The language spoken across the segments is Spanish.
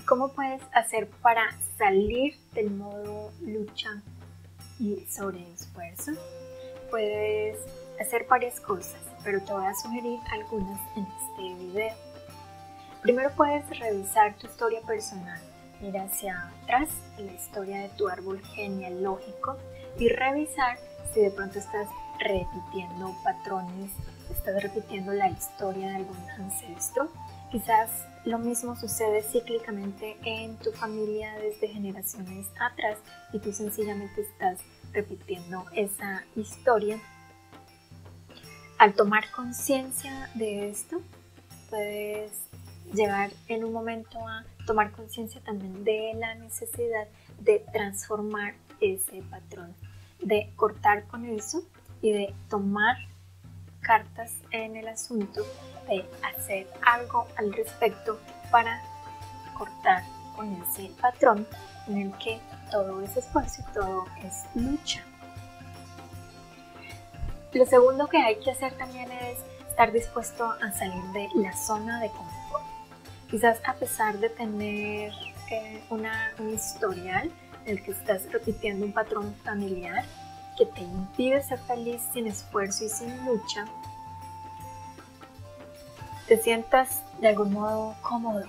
¿Cómo puedes hacer para salir del modo lucha y sobreesfuerzo? Puedes hacer varias cosas, pero te voy a sugerir algunas en este video. Primero puedes revisar tu historia personal. Mira hacia atrás en la historia de tu árbol genealógico y revisar si de pronto estás repitiendo patrones, estás repitiendo la historia de algún ancestro. Quizás lo mismo sucede cíclicamente en tu familia desde generaciones atrás y tú sencillamente estás repitiendo esa historia. Al tomar conciencia de esto, puedes llegar en un momento a tomar conciencia también de la necesidad de transformar ese patrón, de cortar con eso y de tomar cartas en el asunto, de hacer algo al respecto para cortar con ese patrón en el que todo es esfuerzo y todo es lucha. Lo segundo que hay que hacer también es estar dispuesto a salir de la zona de confort. Quizás a pesar de tener un historial en el que estás repitiendo un patrón familiar que te impide ser feliz sin esfuerzo y sin lucha, te sientas de algún modo cómodo.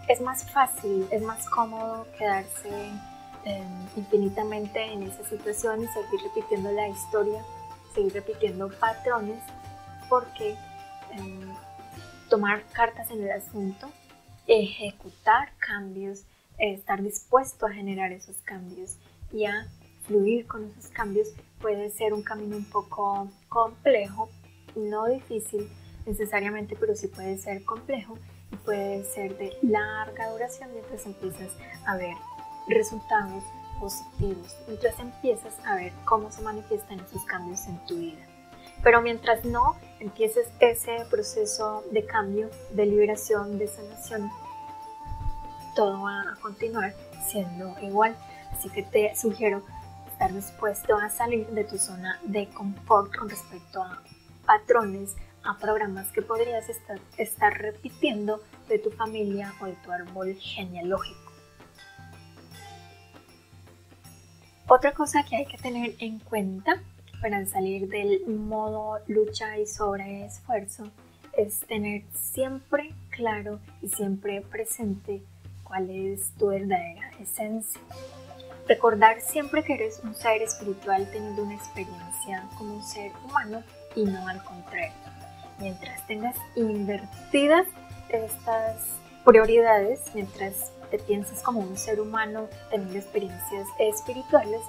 Es más fácil, es más cómodo quedarse infinitamente en esa situación y seguir repitiendo la historia, seguir repitiendo patrones, porque tomar cartas en el asunto, ejecutar cambios, estar dispuesto a generar esos cambios y a fluir con esos cambios puede ser un camino un poco complejo, no difícil necesariamente, pero sí puede ser complejo y puede ser de larga duración mientras empiezas a ver resultados positivos, mientras empiezas a ver cómo se manifiestan esos cambios en tu vida. Pero mientras no empieces ese proceso de cambio, de liberación, de sanación, todo va a continuar siendo igual. Así que te sugiero estar dispuesto a salir de tu zona de confort con respecto a patrones, a programas que podrías estar repitiendo de tu familia o de tu árbol genealógico. Otra cosa que hay que tener en cuenta para salir del modo lucha y sobreesfuerzo es tener siempre claro y siempre presente cuál es tu verdadera esencia. Recordar siempre que eres un ser espiritual teniendo una experiencia como un ser humano y no al contrario. Mientras tengas invertidas estas prioridades, mientras te piensas como un ser humano teniendo experiencias espirituales,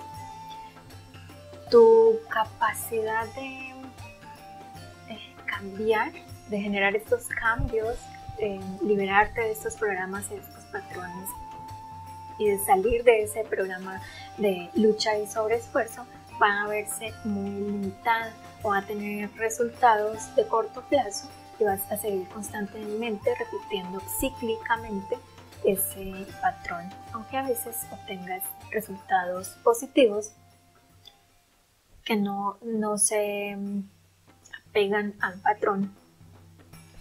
tu capacidad de cambiar, de generar estos cambios, liberarte de estos programas y de estos patrones y de salir de ese programa de lucha y sobreesfuerzo va a verse muy limitada o va a tener resultados de corto plazo y vas a seguir constantemente repitiendo cíclicamente ese patrón, aunque a veces obtengas resultados positivos que no se apegan al patrón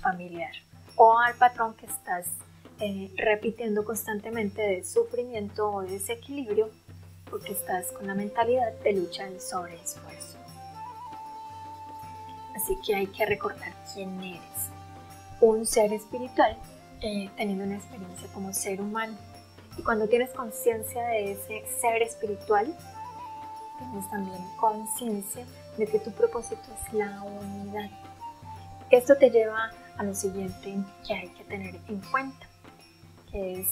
familiar o al patrón que estás repitiendo constantemente de sufrimiento o desequilibrio porque estás con la mentalidad de lucha y sobreesfuerzo. Así que hay que recordar quién eres. Un ser espiritual teniendo una experiencia como ser humano. Y cuando tienes conciencia de ese ser espiritual, tienes también conciencia de que tu propósito es la unidad. Esto te lleva a lo siguiente que hay que tener en cuenta, que es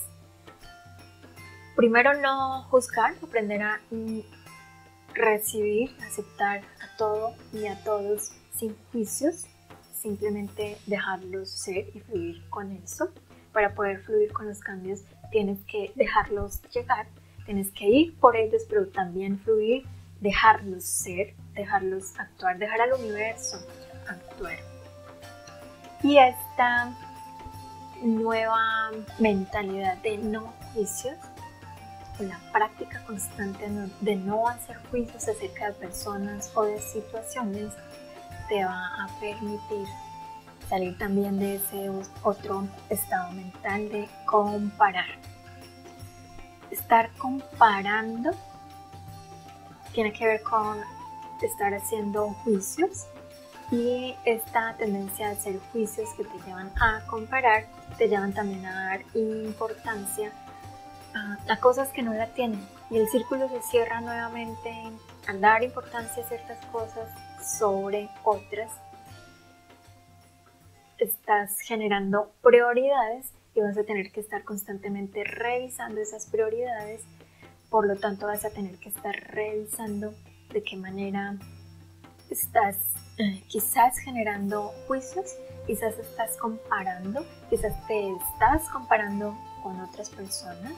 primero no juzgar, aprender a recibir, aceptar a todo y a todos sin juicios, simplemente dejarlos ser y fluir con eso. Para poder fluir con los cambios tienes que dejarlos llegar, tienes que ir por ellos, pero también fluir, dejarlos ser, dejarlos actuar, dejar al universo actuar. Y esta nueva mentalidad de no juicios, o la práctica constante de no hacer juicios acerca de personas o de situaciones, te va a permitir salir también de ese otro estado mental de comparar. Estar comparando tiene que ver con estar haciendo juicios, y esta tendencia a hacer juicios que te llevan a comparar te llevan también a dar importancia a cosas que no la tienen, y el círculo se cierra nuevamente al dar importancia a ciertas cosas sobre otras. Estás generando prioridades y vas a tener que estar constantemente revisando esas prioridades. Por lo tanto, vas a tener que estar revisando de qué manera estás quizás generando juicios, quizás estás comparando, quizás te estás comparando con otras personas,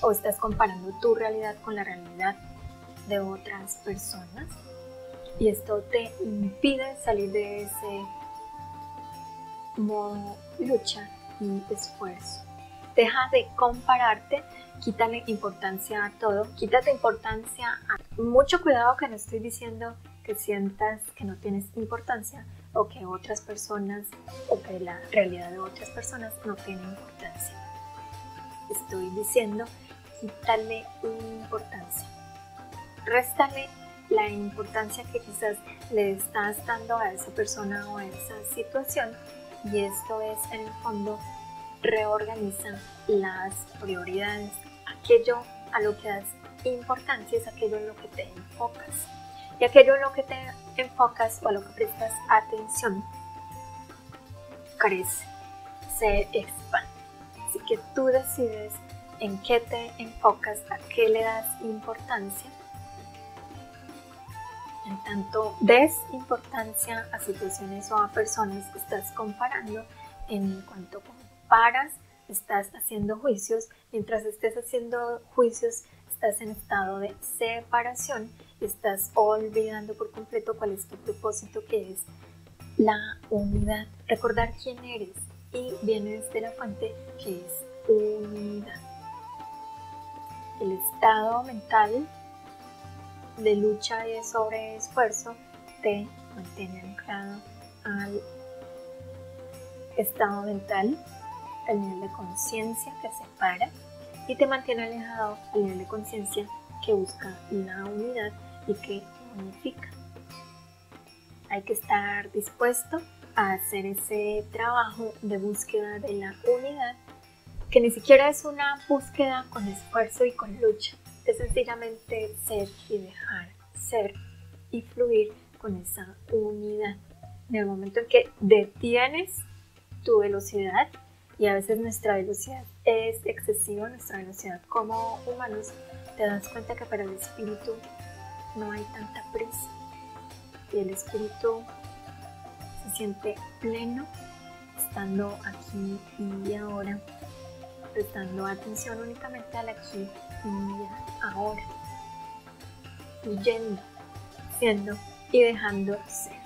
o estás comparando tu realidad con la realidad de otras personas, y esto te impide salir de ese modo lucha y esfuerzo. Deja de compararte, quítale importancia a todo, quítate importancia a... Mucho cuidado, que no estoy diciendo que sientas que no tienes importancia o que otras personas o que la realidad de otras personas no tiene importancia. Estoy diciendo quítale importancia, réstale la importancia que quizás le estás dando a esa persona o a esa situación, y esto es, en el fondo, reorganiza las prioridades. Aquello a lo que das importancia es aquello en lo que te enfocas, y aquello en lo que te enfocas o a lo que prestas atención crece, se expande. Así que tú decides en qué te enfocas, a qué le das importancia. En tanto des importancia a situaciones o a personas que estás comparando, en cuanto comparas, estás haciendo juicios. Mientras estés haciendo juicios, estás en estado de separación y estás olvidando por completo cuál es tu propósito, que es la unidad. Recordar quién eres, y vienes de la fuente, que es unidad. El estado mental de lucha y de sobreesfuerzo te mantiene anclado al estado mental, al nivel de conciencia que separa, y te mantiene alejado al nivel de conciencia que busca la unidad y que unifica. Hay que estar dispuesto a hacer ese trabajo de búsqueda de la unidad, que ni siquiera es una búsqueda con esfuerzo y con lucha. Es sencillamente ser y dejar ser y fluir con esa unidad. En el momento en que detienes tu velocidad, y a veces nuestra velocidad es excesiva, nuestra velocidad como humanos, te das cuenta que para el espíritu no hay tanta prisa, y el espíritu se siente pleno estando aquí y ahora, prestando atención únicamente al aquí y ahora, fluyendo, siendo y dejando ser.